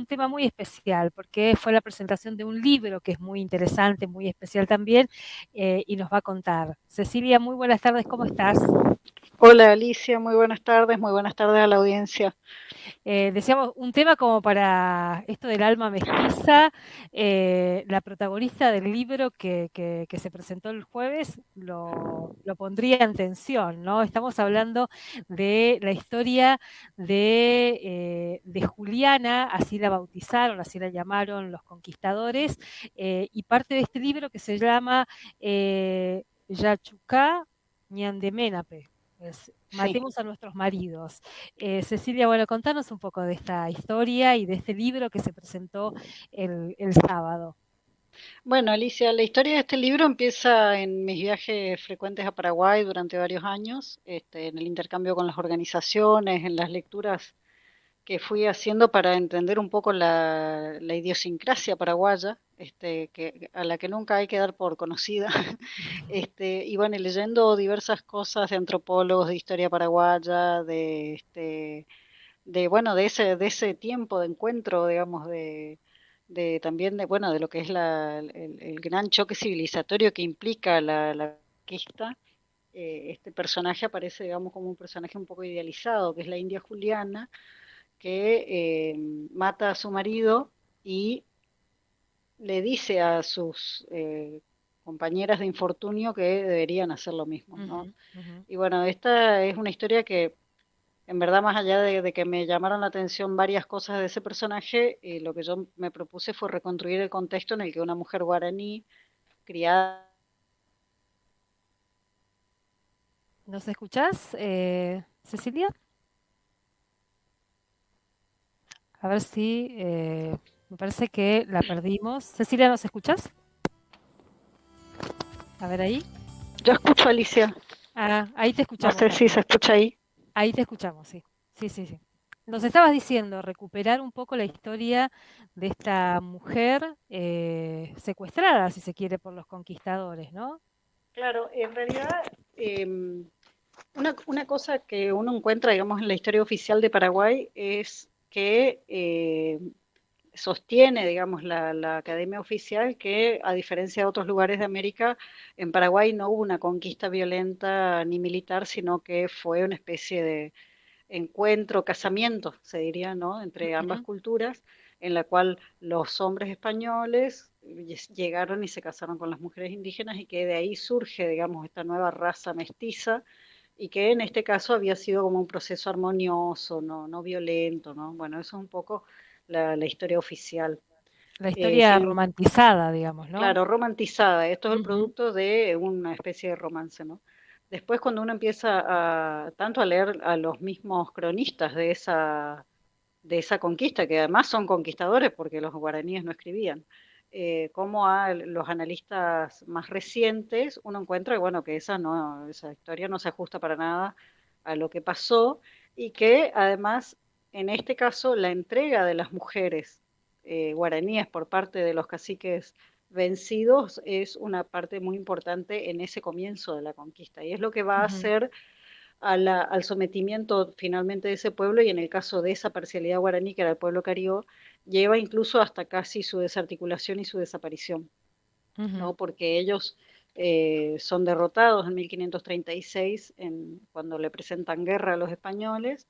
tema muy especial, porque fue la presentación de un libro que es muy interesante, muy especial también, y nos va a contar. Cecilia, muy buenas tardes, ¿cómo estás? Hola Alicia, muy buenas tardes a la audiencia. Decíamos, un tema como para esto del alma mestiza, la protagonista del libro que se presentó el jueves lo pondría en tensión, ¿no? Estamos hablando de la historia de Juliana, así la bautizaron, así la llamaron los conquistadores, y parte de este libro que se llama Yachucá Ñandeménape. Sí. Matemos a nuestros maridos. Cecilia, bueno, contanos un poco de esta historia y de este libro que se presentó el sábado. Bueno, Alicia, la historia de este libro empieza en mis viajes frecuentes a Paraguay durante varios años, en el intercambio con las organizaciones, en las lecturas que fui haciendo para entender un poco la idiosincrasia paraguaya, a la que nunca hay que dar por conocida. Y bueno, y leyendo diversas cosas de antropólogos de historia paraguaya, bueno, de ese tiempo de encuentro, digamos, de también de, bueno, de lo que es el gran choque civilizatorio que implica la conquista. Este personaje aparece, digamos, como un personaje un poco idealizado, que es la India Juliana, que mata a su marido y le dice a sus compañeras de infortunio que deberían hacer lo mismo, ¿no? Ujú, ujú. Y bueno, esta es una historia que en verdad, más allá de que me llamaron la atención varias cosas de ese personaje, lo que yo me propuse fue reconstruir el contexto en el que una mujer guaraní criada. ¿Nos escuchás, Cecilia? A ver si me parece que la perdimos. Cecilia, ¿nos escuchás? A ver ahí. Yo escucho a Alicia, Ah, ahí te no escuchamos sé si se también. escucha ahí. Ahí te escuchamos, sí. Sí, sí, sí. Nos estabas diciendo, recuperar un poco la historia de esta mujer secuestrada, si se quiere, por los conquistadores, ¿no? Claro, en realidad, una cosa que uno encuentra, digamos, en la historia oficial de Paraguay es que sostiene, digamos, la Academia Oficial que, a diferencia de otros lugares de América, en Paraguay no hubo una conquista violenta ni militar, sino que fue una especie de encuentro, casamiento, se diría, ¿no?, entre ambas Ujú, culturas, en la cual los hombres españoles llegaron y se casaron con las mujeres indígenas y que de ahí surge, digamos, esta nueva raza mestiza y que en este caso había sido como un proceso armonioso, no violento, ¿no? Bueno, eso es un poco la historia oficial. la Eh, historia sin, romantizada, digamos, ¿no? claro, romantizada. Esto es el Ujú, producto de una especie de romance, ¿no? Después, cuando uno empieza tanto a leer a los mismos cronistas de esa conquista, que además son conquistadores porque los guaraníes no escribían, como a los analistas más recientes, uno encuentra, bueno, que esa historia no se ajusta para nada a lo que pasó y que además, en este caso, la entrega de las mujeres guaraníes por parte de los caciques vencidos es una parte muy importante en ese comienzo de la conquista y es lo que va a ujú, hacer al sometimiento finalmente de ese pueblo y en el caso de esa parcialidad guaraní, que era el pueblo carió, lleva incluso hasta casi su desarticulación y su desaparición, ujú. ¿no? Porque ellos son derrotados en 1536 cuando le presentan guerra a los españoles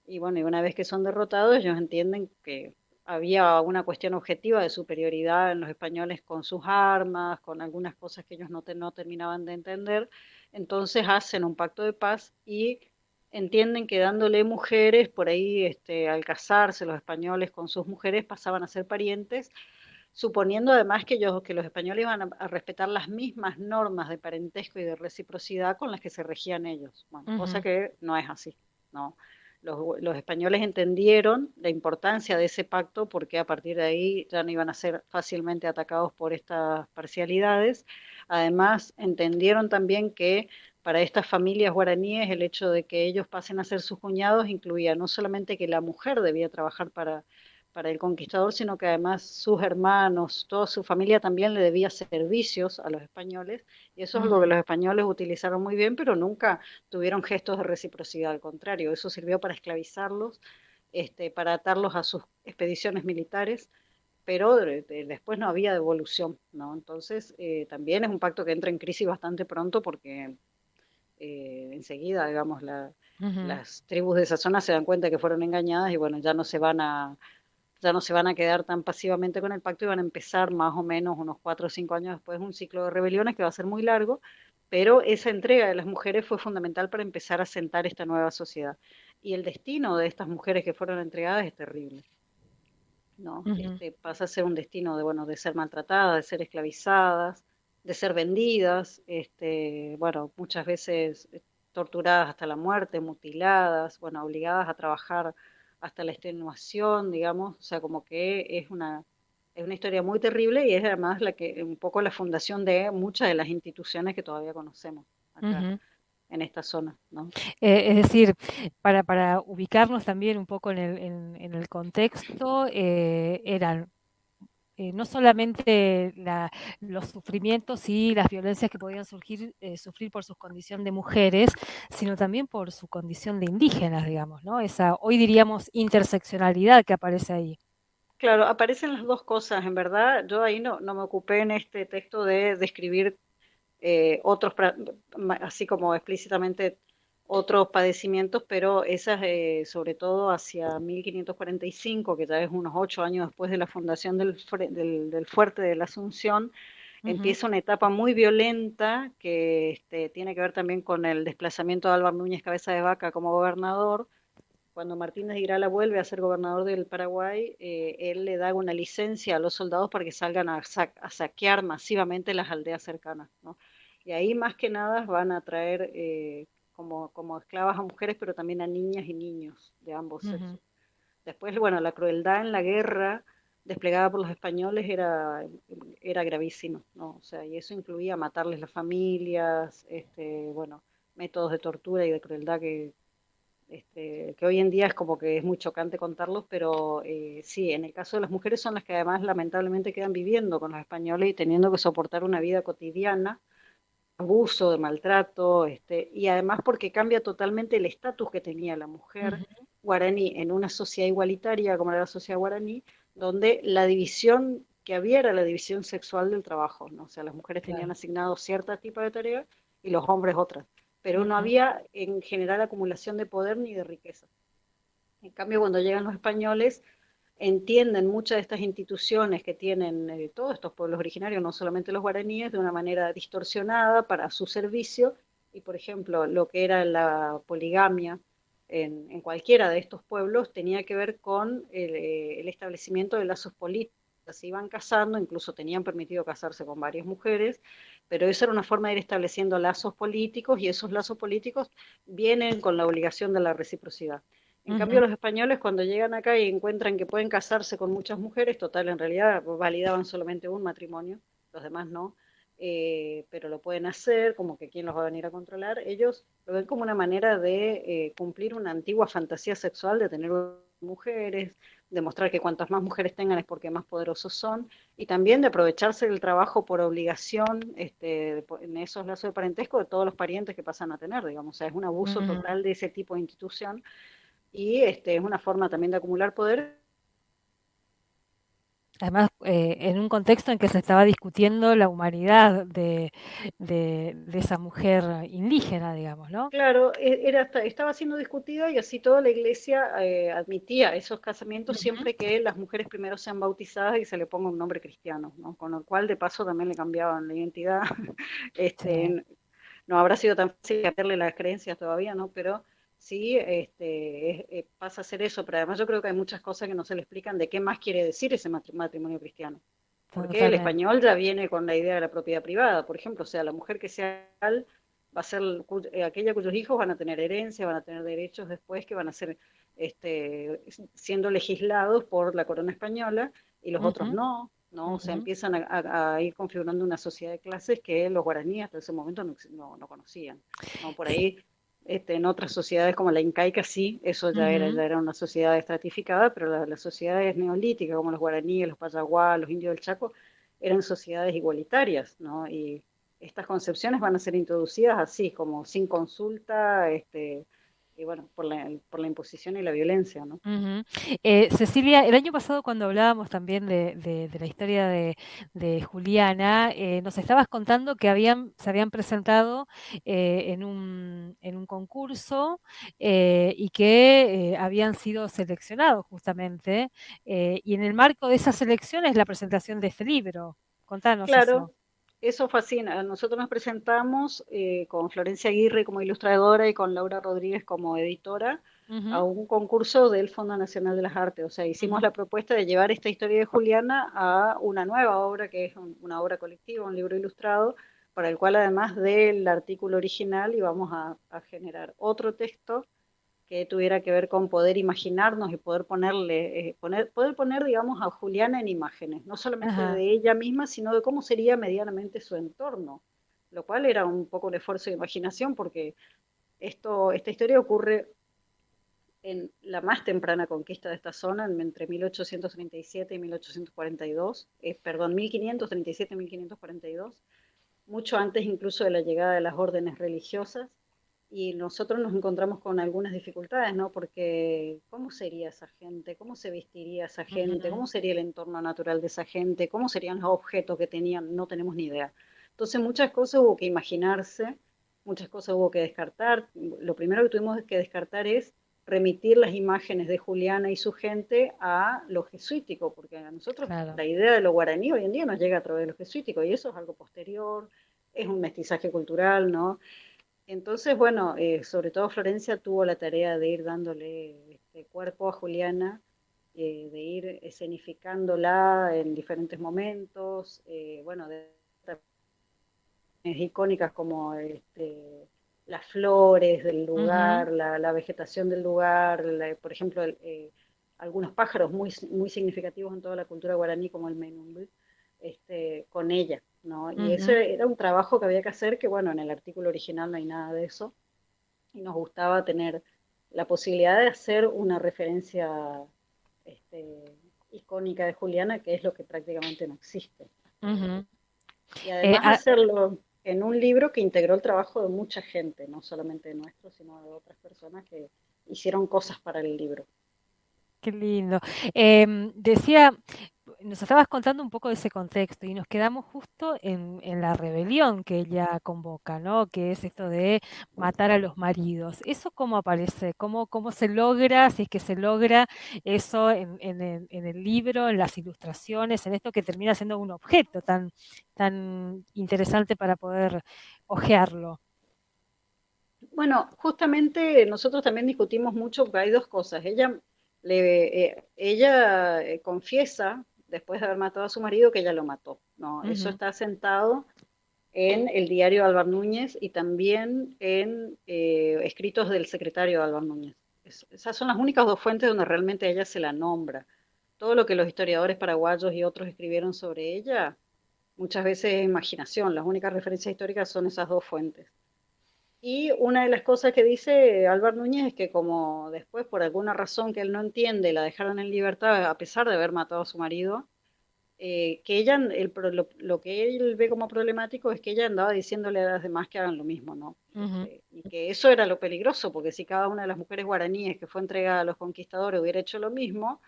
y bueno, y una vez que son derrotados, ellos entienden que había una cuestión objetiva de superioridad en los españoles con sus armas, con algunas cosas que ellos no terminaban de entender. Entonces hacen un pacto de paz y entienden que dándole mujeres, por ahí al casarse los españoles con sus mujeres pasaban a ser parientes, suponiendo además que los españoles iban a respetar las mismas normas de parentesco y de reciprocidad con las que se regían ellos. Bueno, cosa Ujú, que no es así, ¿no? Los españoles entendieron la importancia de ese pacto porque a partir de ahí ya no iban a ser fácilmente atacados por estas parcialidades. Además, entendieron también que para estas familias guaraníes el hecho de que ellos pasen a ser sus cuñados incluía no solamente que la mujer debía trabajar para el conquistador, sino que además sus hermanos, toda su familia también le debía servicios a los españoles, y eso es algo que ujú. los españoles utilizaron muy bien, pero nunca tuvieron gestos de reciprocidad, al contrario, eso sirvió para esclavizarlos, para atarlos a sus expediciones militares, pero después no había devolución, ¿no? Entonces, también es un pacto que entra en crisis bastante pronto porque enseguida, digamos, Ujú, las tribus de esa zona se dan cuenta que fueron engañadas y bueno, ya no se van a quedar tan pasivamente con el pacto y van a empezar más o menos unos 4 o 5 años después un ciclo de rebeliones que va a ser muy largo, pero esa entrega de las mujeres fue fundamental para empezar a sentar esta nueva sociedad. Y el destino de estas mujeres que fueron entregadas es terrible, ¿no? ujú. Pasa a ser un destino de, bueno, de ser maltratadas, de ser esclavizadas, de ser vendidas, bueno, muchas veces torturadas hasta la muerte, mutiladas, bueno, obligadas a trabajar hasta la extenuación, digamos, o sea, como que es una historia muy terrible y es además la que, un poco la fundación de muchas de las instituciones que todavía conocemos acá Ujú. en esta zona, ¿no? Es decir, para ubicarnos también un poco en el contexto, eran no solamente los sufrimientos y las violencias que podían sufrir por su condición de mujeres, sino también por su condición de indígenas, digamos, ¿no? Esa, hoy diríamos, interseccionalidad que aparece ahí. Claro, aparecen las dos cosas, en verdad. Yo ahí no me ocupé en este texto de describir otros, así como explícitamente otros padecimientos, pero esas, sobre todo hacia 1545, que ya es unos 8 años después de la fundación del fuerte de la Asunción, Ujú, empieza una etapa muy violenta que tiene que ver también con el desplazamiento de Álvaro Núñez Cabeza de Vaca como gobernador. Cuando Martínez de Irala vuelve a ser gobernador del Paraguay, él le da una licencia a los soldados para que salgan a saquear masivamente las aldeas cercanas, ¿no? Y ahí más que nada van a traer como esclavas a mujeres, pero también a niñas y niños de ambos ujú, sexos. Después, bueno, la crueldad en la guerra desplegada por los españoles era gravísima, ¿no? O sea, y eso incluía matarles las familias, bueno, métodos de tortura y de crueldad que hoy en día es como que es muy chocante contarlos, pero sí, en el caso de las mujeres son las que además lamentablemente quedan viviendo con los españoles y teniendo que soportar una vida cotidiana, abuso, de maltrato, y además porque cambia totalmente el estatus que tenía la mujer ujú, guaraní en una sociedad igualitaria como era la sociedad guaraní, donde la división que había era la división sexual del trabajo, ¿no? O sea, las mujeres tenían claro. asignado cierto tipo de tareas y los hombres otras, pero no Ujú, había en general acumulación de poder ni de riqueza. En cambio, cuando llegan los españoles, entienden muchas de estas instituciones que tienen todos estos pueblos originarios, no solamente los guaraníes, de una manera distorsionada para su servicio. Y, por ejemplo, lo que era la poligamia en cualquiera de estos pueblos tenía que ver con el establecimiento de lazos políticos. Se iban casando, incluso tenían permitido casarse con varias mujeres, pero eso era una forma de ir estableciendo lazos políticos y esos lazos políticos vienen con la obligación de la reciprocidad. En cambio, ujú, los españoles cuando llegan acá y encuentran que pueden casarse con muchas mujeres, total, en realidad validaban solamente un matrimonio, los demás no, pero lo pueden hacer, como que quién los va a venir a controlar, ellos lo ven como una manera de cumplir una antigua fantasía sexual de tener mujeres, demostrar que cuantas más mujeres tengan es porque más poderosos son, y también de aprovecharse del trabajo por obligación en esos lazos de parentesco de todos los parientes que pasan a tener, digamos, o sea, es un abuso ujú. total de ese tipo de institución y es una forma también de acumular poder. Además, en un contexto en que se estaba discutiendo la humanidad de esa mujer indígena, digamos, ¿no? Claro, estaba siendo discutida y así toda la iglesia admitía esos casamientos Ujú, siempre que las mujeres primero sean bautizadas y se le ponga un nombre cristiano, ¿no? Con lo cual de paso también le cambiaban la identidad. sí. Este, no habrá sido tan fácil cambiarle las creencias todavía, ¿no? Pero sí pasa a ser eso, pero además yo creo que hay muchas cosas que no se le explican de qué más quiere decir ese matrimonio cristiano. Porque el Totalmente. español ya viene con la idea de la propiedad privada, por ejemplo, o sea, la mujer que sea legal va a ser aquella cuyos hijos van a tener herencia, van a tener derechos después que van a ser este, siendo legislados por la corona española y los otros Ujú, no, ¿no? O sea, ujú. empiezan a ir configurando una sociedad de clases que los guaraníes hasta ese momento no conocían, ¿no? Por Sí, ahí en otras sociedades como la incaica sí, eso ujú. ya era una sociedad estratificada, pero las sociedades neolíticas como los guaraníes, los payaguá, los indios del Chaco, eran sociedades igualitarias, ¿no? Y estas concepciones van a ser introducidas así, como sin consulta, y bueno, por la imposición y la violencia, ¿no? Ujú. Cecilia, el año pasado cuando hablábamos también de la historia de Juliana, nos estabas contando que se habían presentado en un concurso y que habían sido seleccionados justamente, y en el marco de esa selección es la presentación de este libro. Contanos Claro, eso. eso fascina. Nosotros nos presentamos con Florencia Aguirre como ilustradora y con Laura Rodríguez como editora a Ujú, un concurso del Fondo Nacional de las Artes. O sea, hicimos ujú, la propuesta de llevar esta historia de Juliana a una nueva obra, que es una obra colectiva, un libro ilustrado, para el cual además del artículo original íbamos a generar otro texto que tuviera que ver con poder imaginarnos y poder poder poner, digamos, a Juliana en imágenes, no solamente ajá, de ella misma, sino de cómo sería medianamente su entorno, lo cual era un poco un esfuerzo de imaginación porque esta historia ocurre en la más temprana conquista de esta zona, entre 1837 y 1842, perdón, 1537 y 1542, mucho antes incluso de la llegada de las órdenes religiosas, y nosotros nos encontramos con algunas dificultades, ¿no? Porque ¿cómo sería esa gente? ¿Cómo se vestiría esa gente? ujú, ¿Cómo sería el entorno natural de esa gente? ¿Cómo serían los objetos que tenían? No tenemos ni idea. Entonces muchas cosas hubo que imaginarse, muchas cosas hubo que descartar. Lo primero que tuvimos que descartar es remitir las imágenes de Juliana y su gente a lo jesuítico, porque a nosotros claro. la idea de lo guaraní hoy en día nos llega a través de lo jesuítico y eso es algo posterior, es un mestizaje cultural, ¿no? Entonces, bueno, sobre todo Florencia tuvo la tarea de ir dándole cuerpo a Juliana, de ir escenificándola en diferentes momentos, bueno, de icónicas como las flores del Ujú, lugar, la vegetación del lugar, por ejemplo, algunos pájaros muy significativos en toda la cultura guaraní, como el menumbi, con ella, ¿no? Y eso ujú. era un trabajo que había que hacer, que bueno, en el artículo original no hay nada de eso, y nos gustaba tener la posibilidad de hacer una referencia este, icónica de Juliana, que es lo que prácticamente no existe. Ujú. Y Eh, además ah, hacerlo en un libro que integró el trabajo de mucha gente, no solamente de nuestro, sino de otras personas que hicieron cosas para el libro. Qué lindo. Decía, nos estabas contando un poco de ese contexto y nos quedamos justo en la rebelión que ella convoca, ¿no? Que es esto de matar a los maridos. ¿Eso cómo aparece? ¿Cómo se logra, si es que se logra eso en el libro, en las ilustraciones, en esto que termina siendo un objeto tan interesante para poder hojearlo? Bueno, justamente nosotros también discutimos mucho porque hay dos cosas. Ella confiesa, después de haber matado a su marido, que ella lo mató. No, eso Ujú, está sentado en el diario de Álvar Núñez y también en escritos del secretario de Álvar Núñez. Esas son las únicas dos fuentes donde realmente ella se la nombra. Todo lo que los historiadores paraguayos y otros escribieron sobre ella, muchas veces es imaginación. Las únicas referencias históricas son esas dos fuentes. Y una de las cosas que dice Álvar Núñez es que como después, por alguna razón que él no entiende, la dejaron en libertad a pesar de haber matado a su marido, que ella, lo que él ve como problemático es que ella andaba diciéndole a las demás que hagan lo mismo, ¿no? ujú, Y que eso era lo peligroso, porque si cada una de las mujeres guaraníes que fue entregada a los conquistadores hubiera hecho lo mismo,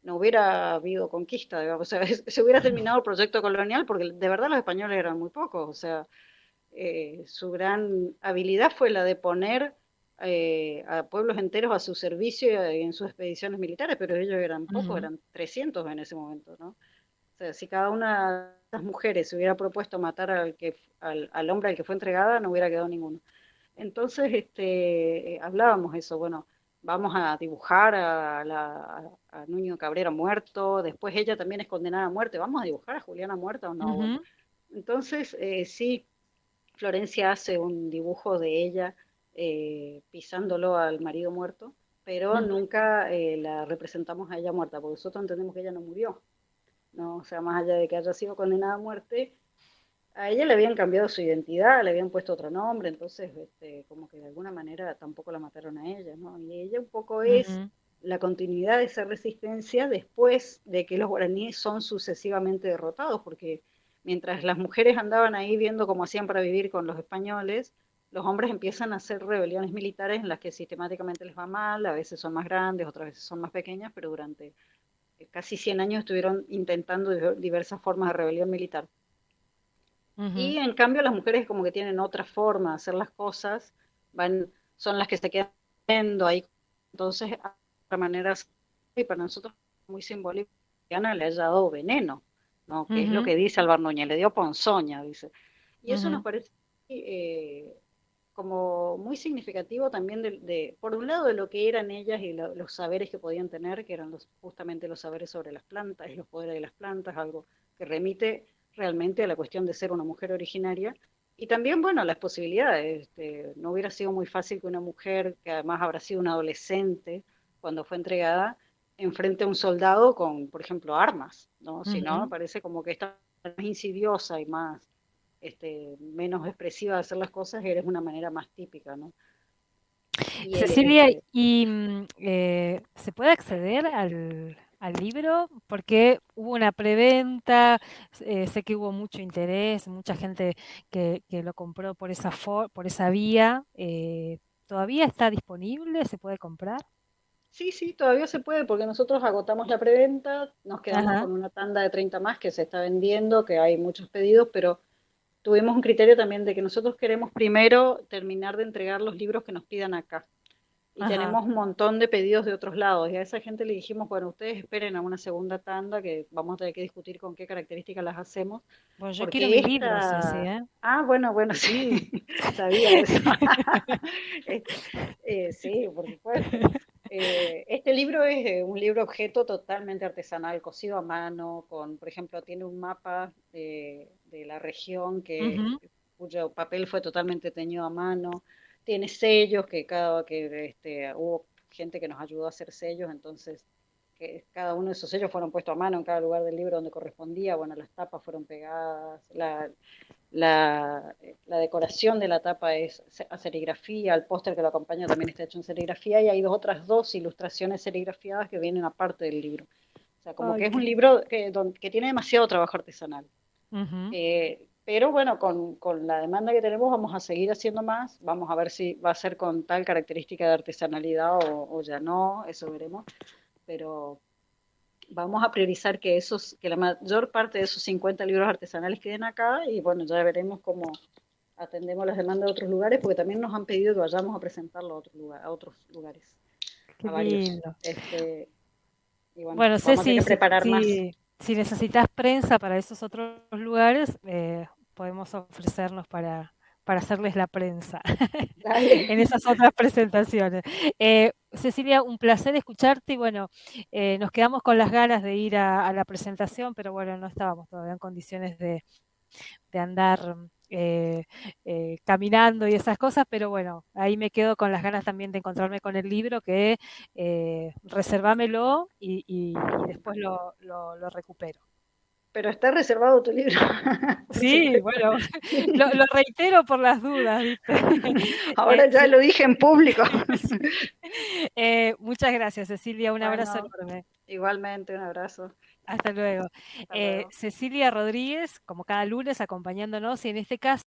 no hubiera habido conquista, digamos. O sea, se hubiera terminado el proyecto colonial, porque de verdad los españoles eran muy pocos, o sea, su gran habilidad fue la de poner a pueblos enteros a su servicio en sus expediciones militares, pero ellos eran pocos, ujú, eran 300 en ese momento, ¿no? O sea, si cada una de las mujeres se hubiera propuesto matar al hombre al que fue entregada, no hubiera quedado ninguno. Entonces, hablábamos eso, bueno, vamos a dibujar a Nuño Cabrera muerto, después ella también es condenada a muerte, vamos a dibujar a Juliana muerta o no, bueno. ujú, Entonces, sí, Florencia hace un dibujo de ella pisándolo al marido muerto, pero ujú, nunca la representamos a ella muerta, porque nosotros entendemos que ella no murió, ¿no? O sea, más allá de que haya sido condenada a muerte, a ella le habían cambiado su identidad, le habían puesto otro nombre, entonces como que de alguna manera tampoco la mataron a ella, ¿no? Y ella un poco es ujú, la continuidad de esa resistencia después de que los guaraníes son sucesivamente derrotados, porque mientras las mujeres andaban ahí viendo cómo hacían para vivir con los españoles, los hombres empiezan a hacer rebeliones militares en las que sistemáticamente les va mal, a veces son más grandes, otras veces son más pequeñas, pero durante casi 100 años estuvieron intentando diversas formas de rebelión militar. Ujú, Y en cambio las mujeres como que tienen otra forma de hacer las cosas, son las que se quedan viendo ahí, entonces, a otra manera, y para nosotros muy simbólico que Ana le haya dado veneno, ¿no? Que es lo ujú, que dice Alvar Núñez, le dio ponzoña, dice. Y eso nos ujú, parece como muy significativo también por un lado, de lo que eran ellas y los saberes que podían tener, que eran justamente los saberes sobre las plantas y los poderes de las plantas, algo que remite realmente a la cuestión de ser una mujer originaria. Y también, bueno, las posibilidades. No hubiera sido muy fácil que una mujer, que además habrá sido una adolescente cuando fue entregada, enfrente a un soldado con, por ejemplo, armas, ¿no? Si no, me ujú. parece como que está más insidiosa y más menos expresiva de hacer las cosas, eres una manera más típica, ¿no? Y él, Cecilia, ¿y se puede acceder al libro? Porque hubo una preventa, sé que hubo mucho interés, mucha gente que lo compró por por esa vía. ¿Todavía está disponible? ¿Se puede comprar? sí, sí, todavía se puede porque nosotros agotamos la preventa, nos quedamos Ajá, con una tanda de 30 más que se está vendiendo, que hay muchos pedidos, pero tuvimos un criterio también de que nosotros queremos primero terminar de entregar los libros que nos pidan acá. Y ajá. tenemos un montón de pedidos de otros lados. Y a esa gente le dijimos, bueno, ustedes esperen a una segunda tanda que vamos a tener que discutir con qué características las hacemos, Bueno, yo quiero porque mi libro, Ceci, esta... ¿eh? Ah, bueno, bueno, Sí. sí, sabía eso. Este, sí, por supuesto. Este libro es un libro objeto totalmente artesanal, cosido a mano, con, por ejemplo, tiene un mapa de la región Ujú. cuyo papel fue totalmente teñido a mano, tiene sellos hubo gente que nos ayudó a hacer sellos, entonces que cada uno de esos sellos fueron puestos a mano en cada lugar del libro donde correspondía, bueno, las tapas fueron pegadas, la, la decoración de la tapa es a serigrafía, el póster que lo acompaña también está hecho en serigrafía y hay otras dos ilustraciones serigrafiadas que vienen aparte del libro. O sea, como Ay, que es qué un lindo. libro que tiene demasiado trabajo artesanal. Ujú. Pero bueno, con la demanda que tenemos vamos a seguir haciendo más, vamos a ver si va a ser con tal característica de artesanalidad o ya no, eso veremos, pero vamos a priorizar que la mayor parte de esos 50 libros artesanales queden acá y bueno, ya veremos cómo atendemos las demandas de otros lugares, porque también nos han pedido que vayamos a presentarlo a otros lugares, Qué a varios. lindo. Y bueno, Bueno, vamos a tener Ceci, que preparar más. si necesitas prensa para esos otros lugares, podemos ofrecernos para hacerles la prensa Dale. en esas otras presentaciones. Cecilia, un placer escucharte y bueno, nos quedamos con las ganas de ir a la presentación, pero bueno, no estábamos todavía en condiciones de andar caminando y esas cosas, pero bueno, ahí me quedo con las ganas también de encontrarme con el libro, que reservámelo y después lo recupero. Pero está reservado tu libro, por Sí, supuesto. bueno, lo reitero por las dudas, ¿viste? Ahora ya Sí. lo dije en público. Muchas gracias, Cecilia, un abrazo Bueno, enorme. igualmente, un abrazo. Hasta luego. Hasta luego. Cecilia Rodríguez, como cada lunes, acompañándonos y en este caso...